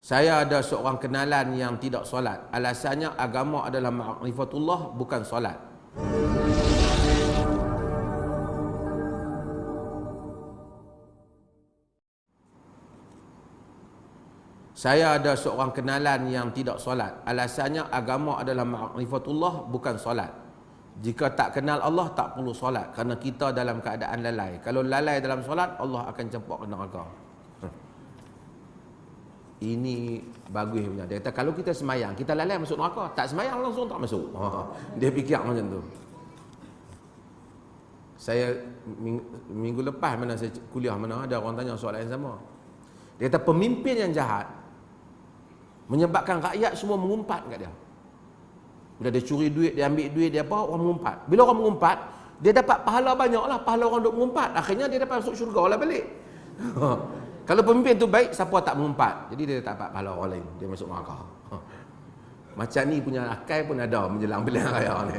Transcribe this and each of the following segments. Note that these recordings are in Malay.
Saya ada seorang kenalan yang tidak solat. Alasannya agama adalah ma'rifatullah, bukan solat. Saya ada seorang kenalan yang tidak solat. Alasannya agama adalah ma'rifatullah, bukan solat. Jika tak kenal Allah, tak perlu solat. Kerana kita dalam keadaan lalai. Kalau lalai dalam solat, Allah akan campak ke neraka. Ini bagus punya. Dia kata kalau kita semayang, kita lalai masuk neraka. Tak semayang langsung tak masuk. Dia fikir macam tu. Saya minggu lepas mana saya kuliah mana ada orang tanya soalan yang sama. Dia kata pemimpin yang jahat menyebabkan rakyat semua mengumpat kat dia. Bila dia curi duit, dia ambil duit, dia apa, orang mengumpat. Bila orang mengumpat, dia dapat pahala banyak lah. Pahala orang duk mengumpat. Akhirnya dia dapat masuk syurga lah balik. Kalau pemimpin tu baik, siapa tak mengumpat? Jadi dia tak dapat pahala orang lain. Dia masuk neraka. Macam ni punya akal pun ada menjelang pilihan raya ni.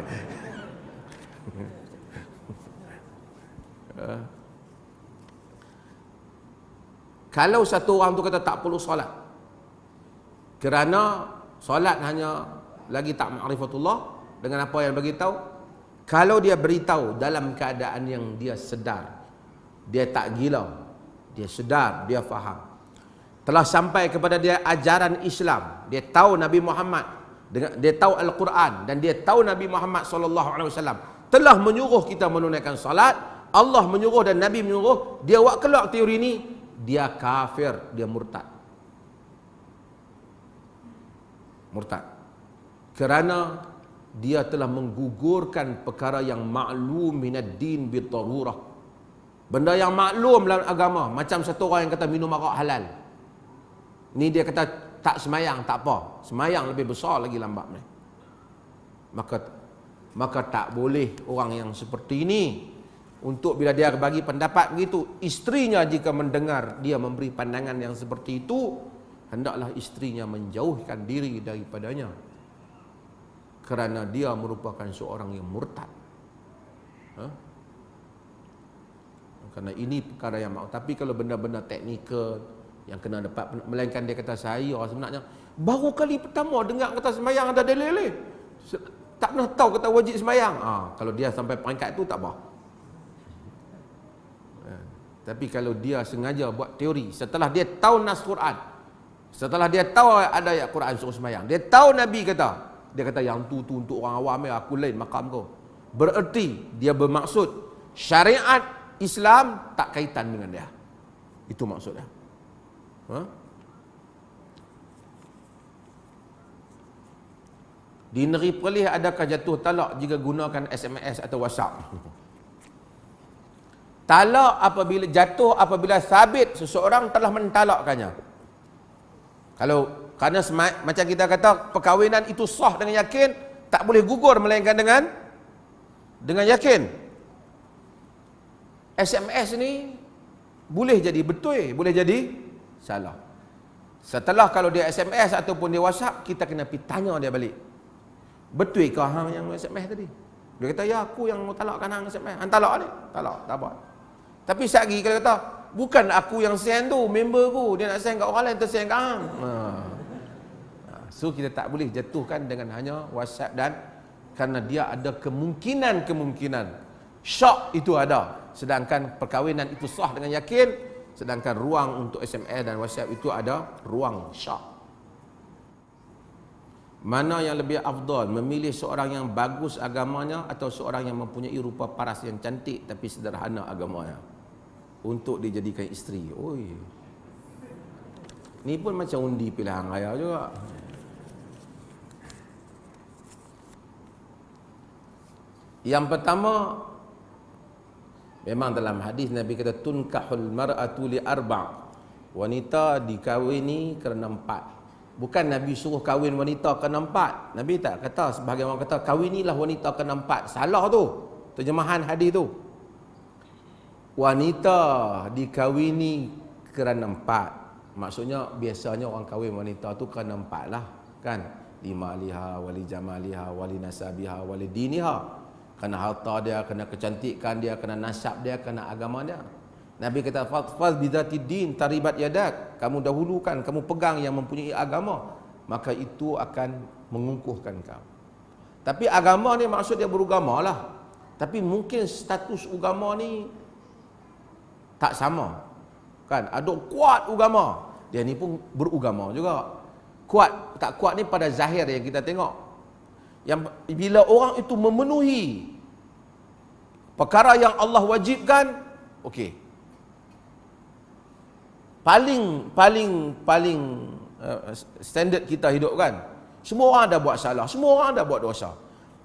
Kalau satu orang tu kata tak perlu solat, kerana solat hanya lagi tak ma'rifatullah, dengan apa yang bagi tahu, kalau dia beritahu dalam keadaan yang dia sedar, dia tak gila, dia sedar, dia faham, telah sampai kepada dia ajaran Islam, dia tahu Nabi Muhammad, dia tahu Al-Quran, dan dia tahu Nabi Muhammad SAW telah menyuruh kita menunaikan salat, Allah menyuruh dan Nabi menyuruh, dia buat keluar teori ni, dia kafir, dia murtad. Murtad. Kerana dia telah menggugurkan perkara yang maklum minad din bidarurah. Benda yang maklum dalam agama, macam satu orang yang kata minum arak halal. Ni dia kata tak semayang, tak apa. Semayang lebih besar lagi lambat ni. Maka tak boleh orang yang seperti ini, untuk bila dia bagi pendapat begitu, isterinya jika mendengar dia memberi pandangan yang seperti itu, hendaklah isterinya menjauhkan diri daripadanya. Kerana dia merupakan seorang yang murtad. Kerana ini perkara yang maaf. Tapi kalau benda-benda teknikal yang kena dapat, melainkan dia kata saya sebenarnya baru kali pertama dengar kata semayang ada dalil. Tak pernah tahu kata wajib semayang. Kalau dia sampai peringkat itu tak apa. Tapi kalau dia sengaja buat teori, setelah dia tahu nas Quran, setelah dia tahu ada ayat Quran suruh semayang, dia tahu Nabi kata, dia kata yang tu untuk orang awam, aku lain makam kau. Bererti dia bermaksud syariat Islam tak kaitan dengan dia. Itu maksudnya. Di negeri Perlis adakah jatuh talak jika gunakan SMS atau WhatsApp? Talak apabila jatuh apabila sabit seseorang telah mentalakkannya. Kalau kerana macam kita kata perkahwinan itu sah dengan yakin, tak boleh gugur melainkan dengan yakin. SMS ni boleh jadi betul, boleh jadi salah. Setelah kalau dia SMS ataupun dia WhatsApp, kita kena pergi tanya dia balik. Betul ke hang yang SMS tadi? Dia kata ya aku yang mau talakkan hang SMS. Hang talak ni? Talak, tak apa. Tapi sekali kalau kata bukan aku yang send tu, member aku, dia nak send kat orang lain, tersend kat hang. So kita tak boleh jatuhkan dengan hanya WhatsApp, dan kerana dia ada kemungkinan syak itu ada, sedangkan perkahwinan itu sah dengan yakin, sedangkan ruang untuk SMS dan WhatsApp itu ada ruang syak. Mana yang lebih afdal, memilih seorang yang bagus agamanya atau seorang yang mempunyai rupa paras yang cantik tapi sederhana agamanya untuk dijadikan isteri? Oi, ni pun macam undi pilihan raya juga. Yang pertama, memang dalam hadis Nabi kata tunkahul mar'atu li arba', wanita dikahwini kerana 4. Bukan Nabi suruh kahwin wanita kerana 4. Nabi tak kata, sebahagian orang kata kahwinilah wanita kerana 4. Salah tu terjemahan hadis tu. Wanita dikahwini kerana 4. Maksudnya biasanya orang kahwin wanita tu kerana 4 lah, kan? Limaliha, wali jamaliha, wali nasabiha, wali diniha. Kerana harta dia, kerana kecantikan dia, kerana nasab dia, kerana agama dia. Nabi kata fal bidzatid din taribat yadak, kamu dahulukan, kamu pegang yang mempunyai agama, maka itu akan mengukuhkan kamu. Tapi agama ni maksud dia beragama lah. Tapi mungkin status agama ni tak sama. Kan? Ada kuat agama, dia ni pun beragama juga. Kuat tak kuat ni pada zahir yang kita tengok. Yang bila orang itu memenuhi perkara yang Allah wajibkan, okey. Paling standard kita hidup kan. Semua orang ada buat salah, semua orang ada buat dosa.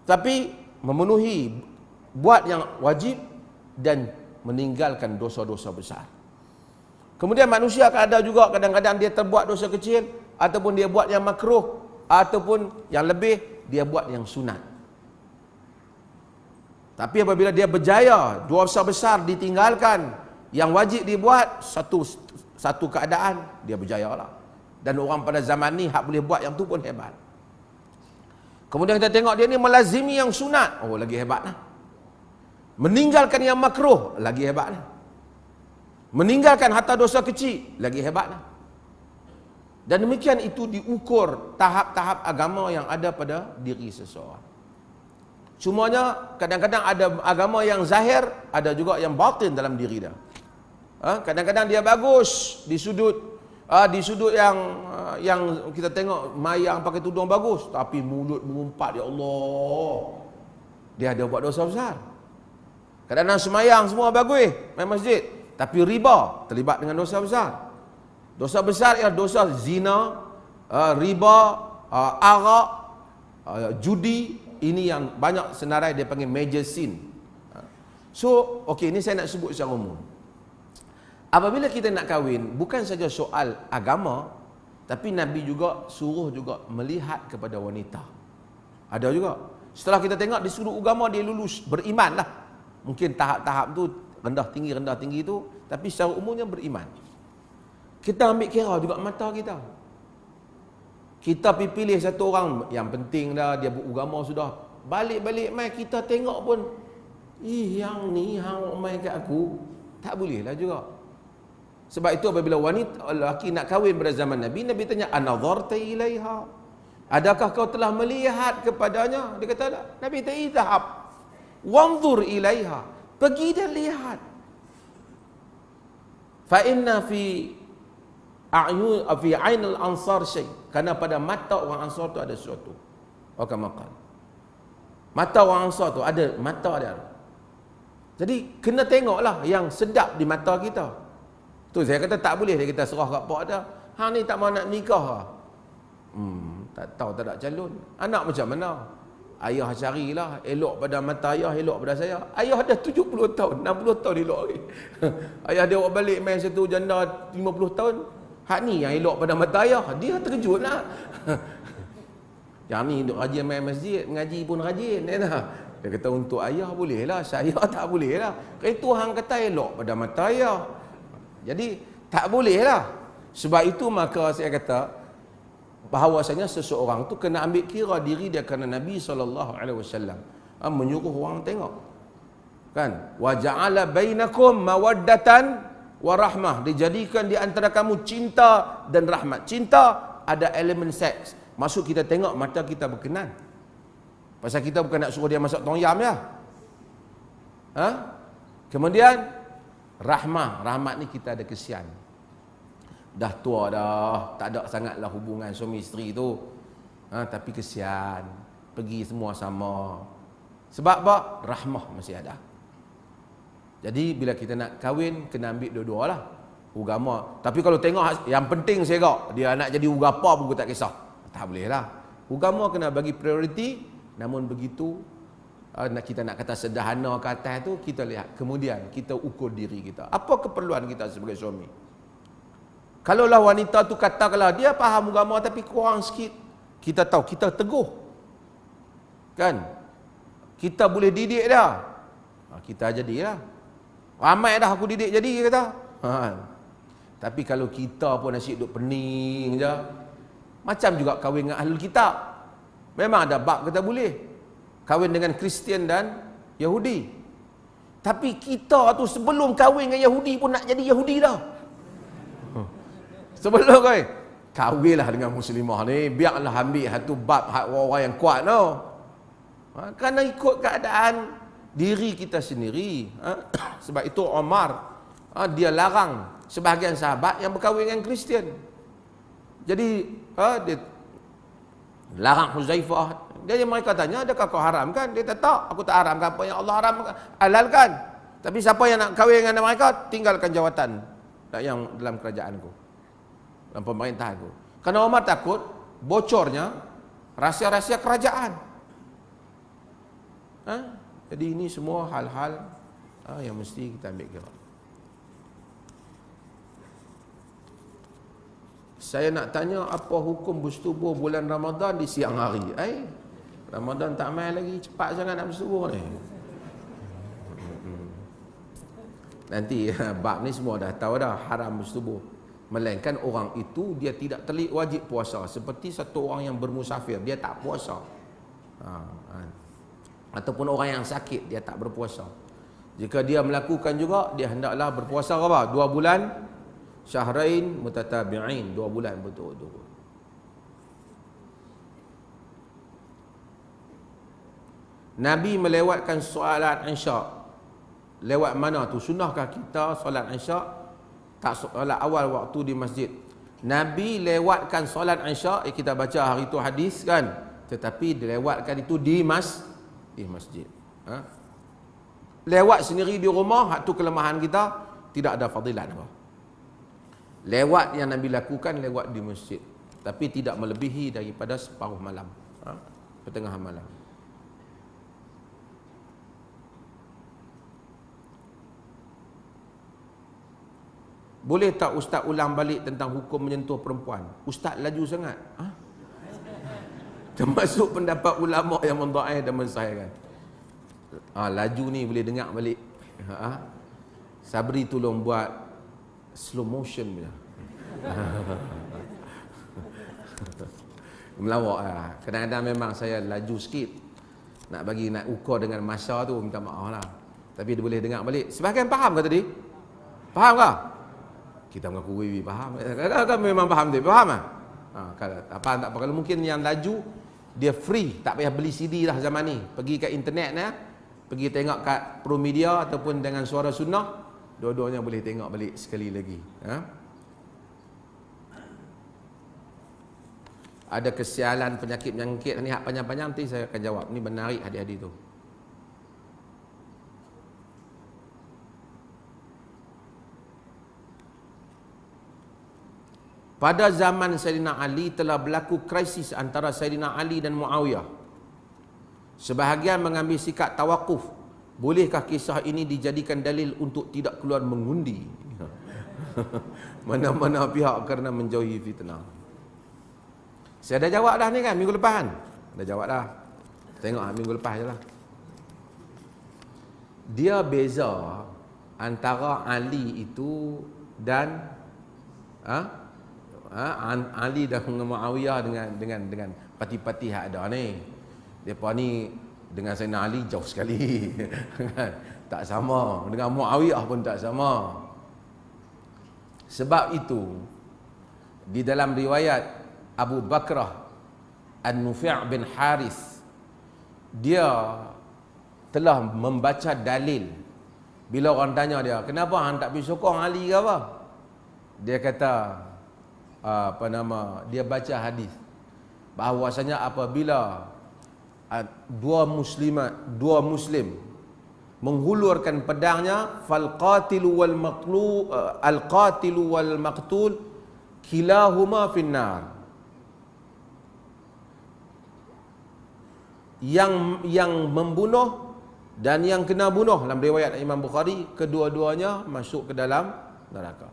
Tapi memenuhi buat yang wajib dan meninggalkan dosa-dosa besar. Kemudian manusia akan ada juga kadang-kadang dia terbuat dosa kecil, ataupun dia buat yang makruh, ataupun yang lebih dia buat yang sunat. Tapi apabila dia berjaya, dosa besar ditinggalkan, yang wajib dibuat, satu keadaan dia berjaya lah. Dan orang pada zaman ni hak boleh buat yang tu pun hebat. Kemudian kita tengok dia ni melazimi yang sunat, oh lagi hebat lah. Meninggalkan yang makruh, lagi hebat lah. Meninggalkan harta dosa kecil, lagi hebat lah. Dan demikian itu diukur tahap-tahap agama yang ada pada diri seseorang. Semuanya kadang-kadang ada agama yang zahir, ada juga yang batin dalam diri dia. Kadang-kadang dia bagus di sudut yang kita tengok mayang pakai tudung bagus, tapi mulut mengumpat, ya Allah, dia ada buat dosa besar. Kadang-kadang semayang semua bagus, main masjid, tapi riba terlibat dengan dosa besar. Dosa besar ialah dosa zina, riba, arak, judi. Ini yang banyak senarai dia panggil major sin. So, okey, ini saya nak sebut secara umum. Apabila kita nak kahwin, bukan saja soal agama, tapi Nabi juga suruh juga melihat kepada wanita. Ada juga. Setelah kita tengok di sudut agama dia lulus, beriman lah. Mungkin tahap-tahap tu rendah tinggi tu, tapi secara umumnya beriman. Kita ambil kira juga mata kita. Kita pilih satu orang yang penting dah, dia beragama sudah. Balik-balik mai kita tengok pun, yang ni hang mai kat aku, tak boleh lah juga. Sebab itu apabila wanita lelaki nak kahwin pada zaman Nabi, Nabi tanya, anadharta ilaiha, adakah kau telah melihat kepadanya? Dia kata, Nabi kata, idhab wanzur ilaiha, pergi dan lihat. Fa inna fi ainul ansar syai, kerana pada mata orang Ansar tu ada sesuatu. Okey, makan. Mata orang Ansar tu ada, mata dia. Jadi kena tengoklah yang sedap di mata kita. Tu saya kata tak boleh dia kita serah kat pak dia. Hang ni tak mau nak nikah ah. Tak tahu tak ada calon. Anak macam mana? Ayah carilah, elok pada mata ayah, elok pada saya. Ayah dah 70 tahun, 60 tahun elok lagi. Ayah dia bawa balik main satu janda 50 tahun. Hak ni yang elok pada mata ayah, dia terkejut lah. Yang ni duk rajin main masjid, ngaji pun rajin. Dia kata untuk ayah boleh lah, saya tak boleh lah. Itu hang kata elok pada mata ayah. Jadi tak boleh lah. Sebab itu maka saya kata bahawasanya seseorang tu kena ambil kira diri dia, kerana Nabi SAW menyuruh orang tengok. Kan? Wa ja'ala bainakum mawaddatan wa rahmah, dijadikan di antara kamu cinta dan rahmat. Cinta ada elemen seks. Maksud kita tengok mata kita berkenan. Pasal kita bukan nak suruh dia masuk tong yam ya. Kemudian rahmah, rahmat ni kita ada kesian. Dah tua dah, tak ada sangatlah hubungan suami isteri tu. Tapi kesian, pergi semua sama. Sebab apa? Rahmah masih ada. Jadi bila kita nak kahwin, kena ambil dua-dua lah. Agama. Tapi kalau tengok yang penting segak, dia nak jadi ugapa pun tak kisah. Tak boleh lah. Agama kena bagi prioriti. Namun begitu, kita nak kata sederhana ke atas tu, kita lihat. Kemudian kita ukur diri kita. Apa keperluan kita sebagai suami? Kalaulah wanita tu katakanlah dia faham agama tapi kurang sikit, kita tahu, kita teguh. Kan? Kita boleh didik dah. Kita jadilah. Ramai dah aku didik jadi, dia kata. Tapi kalau kita pun asyik duk pening je, macam juga kahwin dengan ahlul kitab. Memang ada bab kata boleh. Kahwin dengan Kristian dan Yahudi. Tapi kita tu sebelum kahwin dengan Yahudi pun nak jadi Yahudi dah. Sebelum kahwinlah dengan muslimah ni, biarlah ambil satu bab hak orang yang kuat tu. Kerana ikut keadaan diri kita sendiri. Sebab itu Umar dia larang sebahagian sahabat yang berkahwin dengan Kristian. Jadi dia larang Huzaifah. Jadi mereka tanya, adakah kau haramkan? Dia kata, tak, aku tak haramkan apa yang Allah haramkan, halalkan. Tapi siapa yang nak kahwin dengan mereka, tinggalkan jawatan yang dalam kerajaanku, dalam pemerintahanku. Kerana Umar takut bocornya rahsia-rahsia kerajaan. Jadi ini semua hal-hal yang mesti kita ambil kira. Saya nak tanya, apa hukum bersetubuh bulan Ramadan di siang hari? Ramadan tak main lagi, cepat sangat nak bersetubuh ni. Nanti bab ni semua dah tahu dah, haram bersetubuh. Melainkan orang itu dia tidak wajib puasa. Seperti satu orang yang bermusafir, dia tak puasa. Ataupun orang yang sakit, dia tak berpuasa. Jika dia melakukan juga, dia hendaklah berpuasa apa? 2 bulan syahrain mutatabi'in, 2 bulan betul-betul. Nabi melewatkan solat Isyak. Lewat mana tu? Sunnahkah kita solat Isyak? Tak, solat awal waktu di masjid. Nabi lewatkan solat Isyak, kita baca hari tu hadis kan. Tetapi dilewatkan itu di masjid. Lewat sendiri di rumah, hak tu kelemahan kita, tidak ada fadilat apa. Lewat yang Nabi lakukan lewat di masjid, tapi tidak melebihi daripada separuh malam, pertengahan malam. Boleh tak ustaz ulang balik tentang hukum menyentuh perempuan? Ustaz laju sangat. Termasuk pendapat ulama yang mendhaif dan mensahihkan. Laju ni boleh dengar balik. Sabri tolong buat slow motion punya. Melawak lah. Kadang-kadang memang saya laju sikit. Nak ukur dengan masa tu, minta maaf lah. Tapi dia boleh dengar balik. Sebahagian faham ke tadi? Faham ke? Kita mengaku wiwi faham. Kan memang faham dia. Faham lah? Kalau tak faham tak apa. Kalau mungkin yang laju, dia free. Tak payah beli CD lah zaman ni. Pergi kat internet ni. Pergi tengok kat Pro Media ataupun dengan Suara Sunnah. Dua-duanya boleh tengok balik sekali lagi. Ada kesialan penyakit-penyakit ni hak panjang-panjang, nanti saya akan jawab. Ni menarik hadis-hadis tu. Pada zaman Sayyidina Ali telah berlaku krisis antara Sayyidina Ali dan Muawiyah. Sebahagian mengambil sikap tawakuf. Bolehkah kisah ini dijadikan dalil untuk tidak keluar mengundi? Mana-mana pihak kerana menjauhi fitnah. Saya dah jawab dah ni kan, minggu lepas kan? Dah jawab dah. Tengok minggu lepas je lah. Dia beza antara Ali itu dan Ali dan Muawiyah dengan parti-parti yang ada ni. Depa ni dengan Sayyidina Ali jauh sekali. Tak sama. Dengan Muawiyah pun tak sama. Sebab itu di dalam riwayat Abu Bakrah An-Nufi' bin Haris, dia telah membaca dalil. Bila orang tanya dia, kenapa hang tak pergi sokong Ali ke apa? Dia kata dia baca hadis bahawasanya apabila dua muslim menghulurkan pedangnya, fal qatilu wal maqtul al qatilu wal maqtul kilahuma finnar. Yang membunuh dan yang kena bunuh, dalam riwayat Imam Bukhari, kedua-duanya masuk ke dalam neraka.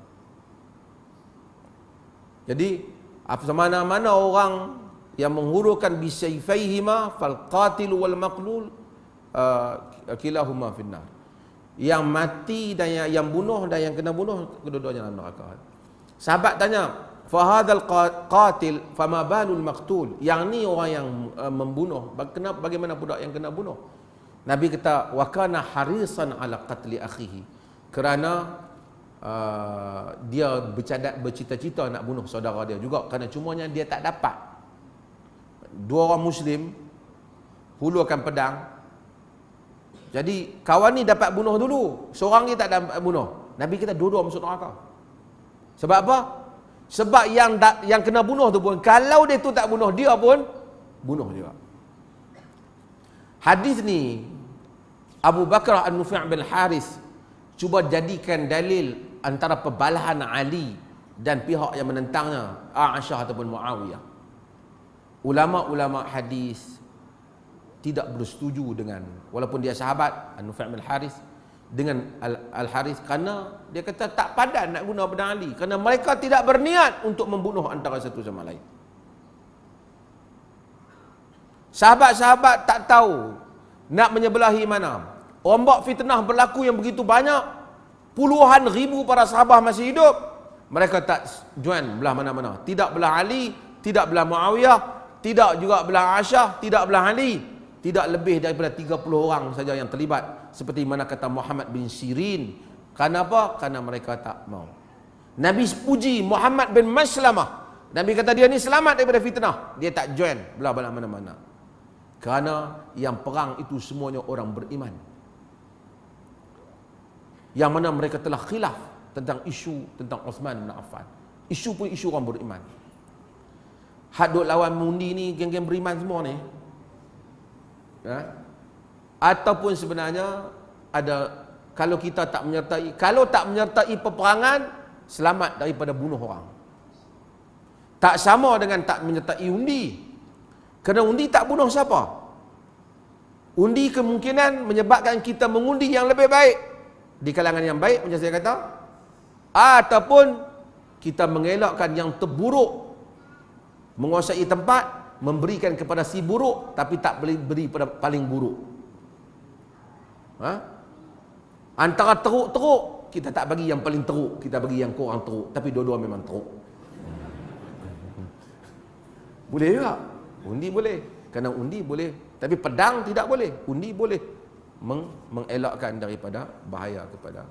Jadi mana-mana orang yang menghurufkan bisayfaihima fal qatilu wal maqlul kilahuma finnar. Yang mati dan yang bunuh dan yang kena bunuh, kedua-duanya dalam neraka. Sahabat tanya, fa hadzal qatil fama balul maqtul? Yang ni orang yang membunuh, bagaimana pula yang kena bunuh? Nabi kata wa kana harisan ala qatli akhihi, kerana dia bercita-cita nak bunuh saudara dia juga, kerana cumanya dia tak dapat. Dua orang Muslim hulurkan pedang, jadi kawan ni dapat bunuh dulu, seorang ni tak dapat bunuh. Nabi kata dua-dua masuk neraka. Sebab apa? Sebab yang kena bunuh tu pun, kalau dia tu tak bunuh, dia pun bunuh juga. Hadis ni Abu Bakar An-Nufi' bin Haris cuba jadikan dalil antara pembalahan Ali dan pihak yang menentangnya, Aisyah ataupun Muawiyah. Ulama-ulama hadis tidak bersetuju dengan, walaupun dia sahabat An-Nufi' bin Haris, dengan Al-Haris, kerana dia kata tak padan nak guna pedang Ali, kerana mereka tidak berniat untuk membunuh antara satu sama lain. Sahabat-sahabat tak tahu nak menyebelahi mana. Ombak fitnah berlaku yang begitu banyak, puluhan ribu para sahabat masih hidup, mereka tak join belah mana-mana. Tidak belah Ali, tidak belah Muawiyah, tidak juga belah Aisyah, tidak belah Ali. Tidak lebih daripada 30 orang saja yang terlibat, seperti mana kata Muhammad bin Sirin. Kenapa? Kerana mereka tak mau. Nabi puji Muhammad bin Maslamah, Nabi kata dia ni selamat daripada fitnah, dia tak join belah-belah mana-mana, kerana yang perang itu semuanya orang beriman, yang mana mereka telah khilaf tentang isu tentang Uthman bin Affan. Isu pun isu orang beriman. Hak duk lawan mundi ni geng-geng beriman semua ni, ataupun sebenarnya ada, kalau kita tak menyertai peperangan, selamat daripada bunuh orang. Tak sama dengan tak menyertai undi, kerana undi tak bunuh siapa. Undi kemungkinan menyebabkan kita mengundi yang lebih baik di kalangan yang baik, macam saya kata, ataupun kita mengelakkan yang terburuk, menguasai tempat, memberikan kepada si buruk, tapi tak boleh beri pada paling buruk. Antara teruk-teruk, kita tak bagi yang paling teruk, kita bagi yang kurang teruk, tapi dua-dua memang teruk. Boleh juga. Undi boleh, kerana undi boleh, tapi pedang tidak boleh. Undi boleh mengelakkan daripada bahaya kepada